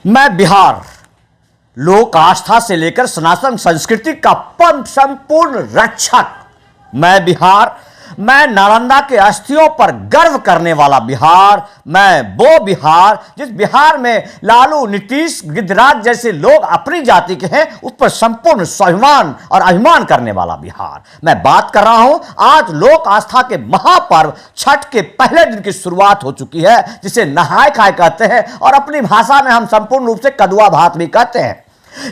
मैं बिहार लोक आस्था से लेकर सनातन संस्कृति का परम संपूर्ण रक्षक। मैं बिहार, मैं नालंदा के अस्थियों पर गर्व करने वाला बिहार। मैं वो बिहार जिस बिहार में लालू, नीतीश, गिरिराज जैसे लोग अपनी जाति के हैं, उस पर संपूर्ण स्वाभिमान और अभिमान करने वाला बिहार। मैं बात कर रहा हूं, आज लोक आस्था के महापर्व छठ के पहले दिन की शुरुआत हो चुकी है, जिसे नहाय खाए कहते हैं और अपनी भाषा में हम संपूर्ण रूप से कदुआ भात भी कहते हैं।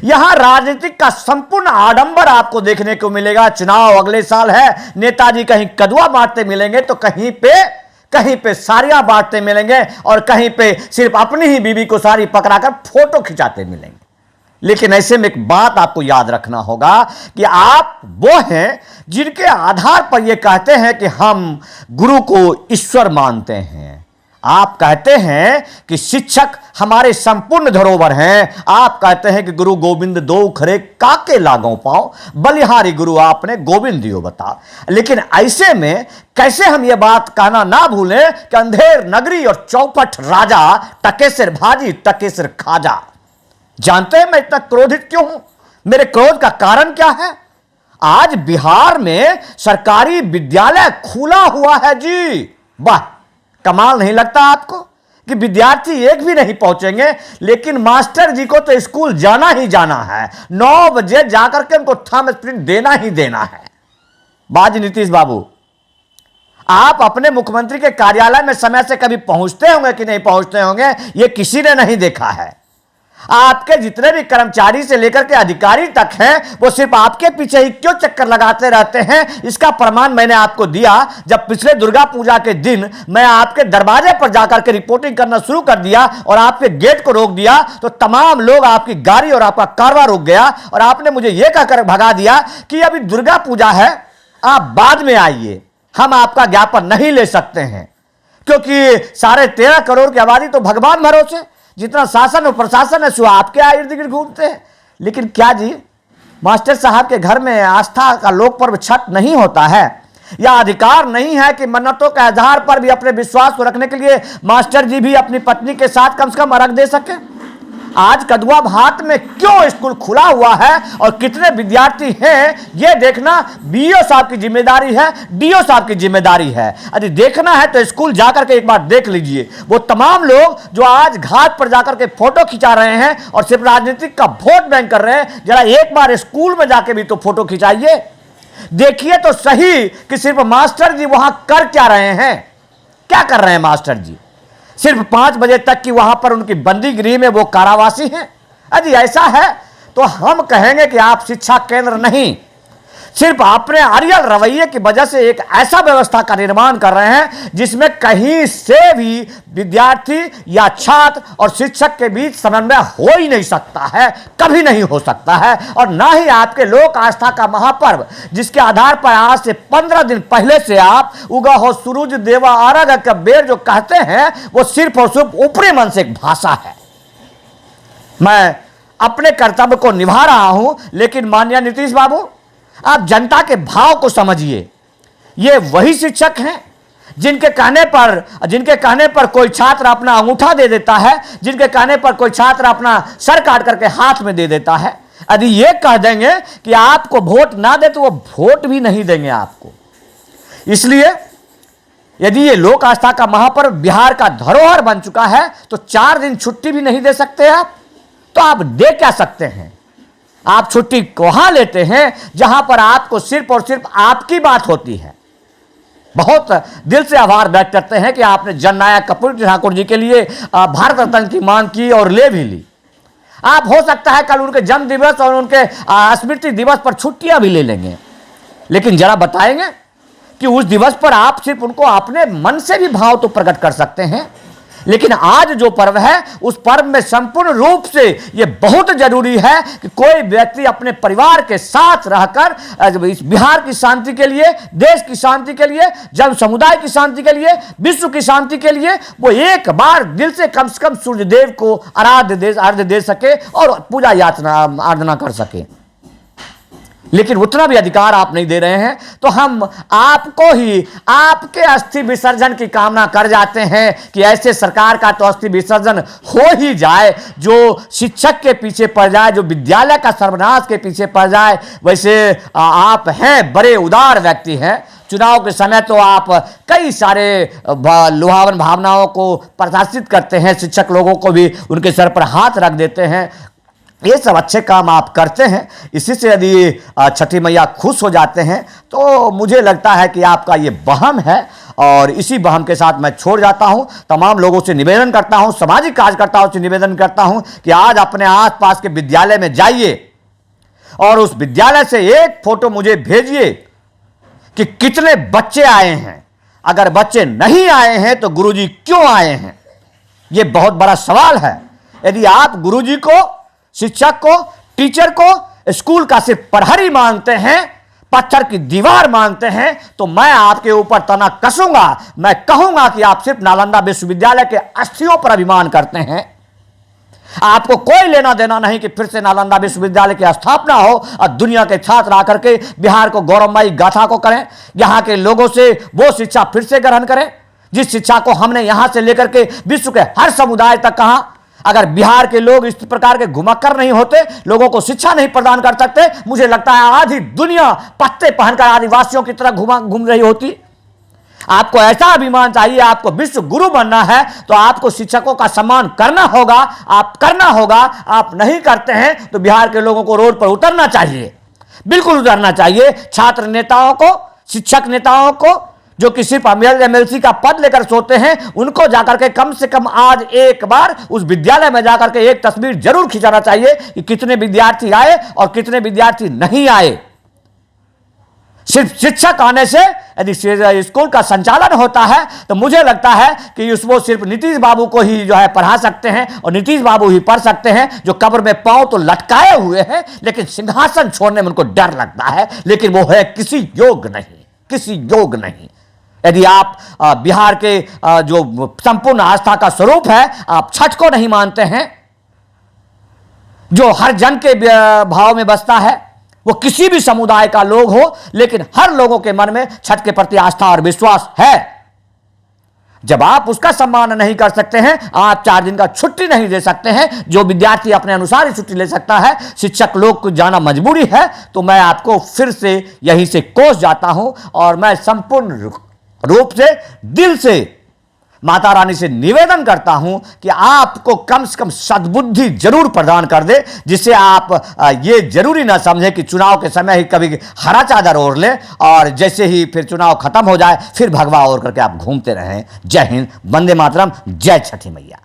यहां राजनीतिक का संपूर्ण आडंबर आपको देखने को मिलेगा। चुनाव अगले साल है, नेताजी कहीं कदुआ बांटते मिलेंगे तो कहीं पे साड़ियां बांटते मिलेंगे और कहीं पे सिर्फ अपनी ही बीवी को साड़ी पकड़ाकर फोटो खिंचाते मिलेंगे। लेकिन ऐसे में एक बात आपको याद रखना होगा कि आप वो हैं जिनके आधार पर ये कहते हैं कि हम गुरु को ईश्वर मानते हैं। आप कहते हैं कि शिक्षक हमारे संपूर्ण धरोहर हैं। आप कहते हैं कि गुरु गोविंद दो खरे काके लागों पाओ, बलिहारी गुरु आपने गोविंद दियो बता। लेकिन ऐसे में कैसे हम ये बात कहना ना भूलें कि अंधेर नगरी और चौपट राजा, टकेसर भाजी टकेसर खाजा। जानते हैं मैं इतना क्रोधित क्यों हूं? मेरे क्रोध का कारण क्या है? आज बिहार में सरकारी विद्यालय खुला हुआ है जी। वाह, कमाल नहीं लगता आपको कि विद्यार्थी एक भी नहीं पहुंचेंगे, लेकिन मास्टर जी को तो स्कूल जाना ही जाना है। 9 बजे जाकर के उनको थंब प्रिंट देना ही देना है। बाजी नीतीश बाबू, आप अपने मुख्यमंत्री के कार्यालय में समय से कभी पहुंचते होंगे कि नहीं पहुंचते होंगे, यह किसी ने नहीं देखा है। आपके जितने भी कर्मचारी से लेकर के अधिकारी तक हैं, वो सिर्फ आपके पीछे ही क्यों चक्कर लगाते रहते हैं, इसका प्रमाण मैंने आपको दिया जब पिछले दुर्गा पूजा के दिन मैं आपके दरवाजे पर जाकर के रिपोर्टिंग करना शुरू कर दिया और आपके गेट को रोक दिया, तो तमाम लोग आपकी गाड़ी और आपका कारवा रुक गया और आपने मुझे यह कहकर भगा दिया कि अभी दुर्गा पूजा है, आप बाद में आइए, हम आपका ज्ञापन नहीं ले सकते हैं, क्योंकि 13.5 करोड़ की आबादी तो भगवान भरोसे, जितना शासन और प्रशासन है सो आपके इर्द गिर्द घूमते हैं। लेकिन क्या जी, मास्टर साहब के घर में आस्था का लोक पर्व छठ नहीं होता है? या अधिकार नहीं है कि मन्नतों के आधार पर भी अपने विश्वास को रखने के लिए मास्टर जी भी अपनी पत्नी के साथ कम से कम अर्घ दे सके? आज कदुआ भात में क्यों स्कूल खुला हुआ है और कितने विद्यार्थी हैं, यह देखना बीओ साहब की जिम्मेदारी है, डीओ साहब की जिम्मेदारी है। यदि देखना है तो स्कूल जाकर के एक बार देख लीजिए। वो तमाम लोग जो आज घाट पर जाकर के फोटो खिंचा रहे हैं और सिर्फ राजनीतिक का वोट बैंक कर रहे हैं, जरा एक बार स्कूल में जाके भी तो फोटो खिंचाइए। देखिए तो सही कि सिर्फ मास्टर जी वहां कर क्या रहे हैं, क्या कर रहे हैं मास्टर जी? सिर्फ 5 बजे तक की वहां पर उनकी बंदी गृह में वो कारावासी हैं। यदि ऐसा है तो हम कहेंगे कि आप शिक्षा केंद्र नहीं, सिर्फ अपने अड़ियल रवैये की वजह से एक ऐसा व्यवस्था का निर्माण कर रहे हैं जिसमें कहीं से भी विद्यार्थी या छात्र और शिक्षक के बीच समन्वय हो ही नहीं सकता है, कभी नहीं हो सकता है। और ना ही आपके लोक आस्था का महापर्व, जिसके आधार पर आज से 15 दिन पहले से आप उगा हो सूरज देवा आरग का बेर जो कहते हैं, वो सिर्फ और सिर्फ ऊपरी मन से एक भाषा है। मैं अपने कर्तव्य को निभा रहा हूं, लेकिन माननीय नीतीश बाबू, आप जनता के भाव को समझिए। ये वही शिक्षक हैं जिनके कहने पर कोई छात्र अपना अंगूठा दे देता है, जिनके कहने पर कोई छात्र अपना सर काट करके हाथ में दे देता है। यदि ये कह देंगे कि आपको वोट ना दे तो वो वोट भी नहीं देंगे आपको। इसलिए यदि ये लोक आस्था का महापर्व बिहार का धरोहर बन चुका है तो 4 दिन छुट्टी भी नहीं दे सकते आप, तो आप दे क्या सकते हैं? आप छुट्टी वहां लेते हैं जहां पर आपको सिर्फ और सिर्फ आपकी बात होती है। बहुत दिल से आभार व्यक्त करते हैं कि आपने जननायक कर्पूरी ठाकुर जी के लिए भारत रत्न की मांग की और ले भी ली। आप हो सकता है कल उनके जन्म दिवस और उनके स्मृति दिवस पर छुट्टियां भी ले लेंगे, लेकिन जरा बताएंगे कि उस दिवस पर आप सिर्फ उनको अपने मन से भी भाव तो प्रकट कर सकते हैं। लेकिन आज जो पर्व है, उस पर्व में संपूर्ण रूप से यह बहुत जरूरी है कि कोई व्यक्ति अपने परिवार के साथ रहकर इस बिहार की शांति के लिए, देश की शांति के लिए, जन समुदाय की शांति के लिए, विश्व की शांति के लिए वो एक बार दिल से कम सूर्यदेव को अर्घ्य दे सके और पूजा याचना आराधना कर सके। लेकिन उतना भी अधिकार आप नहीं दे रहे हैं, तो हम आपको ही आपके अस्थि विसर्जन की कामना कर जाते हैं कि ऐसे सरकार का तो अस्थि विसर्जन हो ही जाए, जो शिक्षक के पीछे पड़ जाए, जो विद्यालय का सर्वनाश के पीछे पड़ जाए। वैसे आप हैं बड़े उदार व्यक्ति हैं, चुनाव के समय तो आप कई सारे लुभावन भावनाओं को प्रदर्शित करते हैं, शिक्षक लोगों को भी उनके सर पर हाथ रख देते हैं। ये सब अच्छे काम आप करते हैं। इसी से यदि छठी मैया खुश हो जाते हैं तो मुझे लगता है कि आपका ये वहम है, और इसी वहम के साथ मैं छोड़ जाता हूं। तमाम लोगों से निवेदन करता हूं, सामाजिक कार्यकर्ताओं से निवेदन करता हूं कि आज अपने आसपास के विद्यालय में जाइए और उस विद्यालय से एक फोटो मुझे भेजिए कि कितने बच्चे आए हैं। अगर बच्चे नहीं आए हैं तो गुरुजी क्यों आए हैं, यह बहुत बड़ा सवाल है। यदि आप गुरुजी को, शिक्षक को, टीचर को स्कूल का सिर्फ प्रहरी मानते हैं, पत्थर की दीवार मानते हैं, तो मैं आपके ऊपर तना कसूंगा। मैं कहूंगा कि आप सिर्फ नालंदा विश्वविद्यालय के अस्थियों पर अभिमान करते हैं। आपको कोई लेना देना नहीं कि फिर से नालंदा विश्वविद्यालय की स्थापना हो और दुनिया के छात्र आकर के बिहार को गौरवमयी गाथा को करें, यहां के लोगों से वो शिक्षा फिर से ग्रहण करें जिस शिक्षा को हमने यहां से लेकर के विश्व के हर समुदाय तक कहा। अगर बिहार के लोग इस प्रकार के घुमक्कर नहीं होते, लोगों को शिक्षा नहीं प्रदान कर सकते, मुझे लगता है आधी दुनिया पत्ते पहनकर आदिवासियों की तरह घूम रही होती। आपको ऐसा अभिमान चाहिए, आपको विश्व गुरु बनना है तो आपको शिक्षकों का सम्मान करना होगा, आप करना होगा। आप नहीं करते हैं तो बिहार के लोगों को रोड पर उतरना चाहिए, बिल्कुल उतरना चाहिए। छात्र नेताओं को, शिक्षक नेताओं को, जो कि सिर्फ एमएलसी का पद लेकर सोते हैं, उनको जाकर के कम से कम आज एक बार उस विद्यालय में जाकर के एक तस्वीर जरूर खिंचाना चाहिए कि कितने विद्यार्थी आए और कितने विद्यार्थी नहीं आए। सिर्फ शिक्षक आने से यदि स्कूल का संचालन होता है तो मुझे लगता है कि वो सिर्फ नीतीश बाबू को ही जो है पढ़ा सकते हैं और नीतीश बाबू ही पढ़ सकते हैं, जो कब्र में पांव तो लटकाए हुए हैं लेकिन सिंहासन छोड़ने में उनको डर लगता है, लेकिन वो है किसी योग नहीं, किसी योग नहीं। यदि आप बिहार के जो संपूर्ण आस्था का स्वरूप है, आप छठ को नहीं मानते हैं, जो हर जन के भाव में बसता है, वो किसी भी समुदाय का लोग हो, लेकिन हर लोगों के मन में छठ के प्रति आस्था और विश्वास है। जब आप उसका सम्मान नहीं कर सकते हैं, आप 4 दिन का छुट्टी नहीं दे सकते हैं, जो विद्यार्थी अपने अनुसार ही छुट्टी ले सकता है, शिक्षक लोग को जाना मजबूरी है, तो मैं आपको फिर से यहीं से कोस जाता हूं और मैं संपूर्ण रूप से, दिल से माता रानी से निवेदन करता हूं कि आपको कम से कम सद्बुद्धि जरूर प्रदान कर दे, जिससे आप ये जरूरी ना समझे कि चुनाव के समय ही कभी हरा चादर ओढ़ ले और जैसे ही फिर चुनाव खत्म हो जाए फिर भगवा ओढ़ करके आप घूमते रहें। जय हिंद, वंदे मातरम, जय छठी मैया।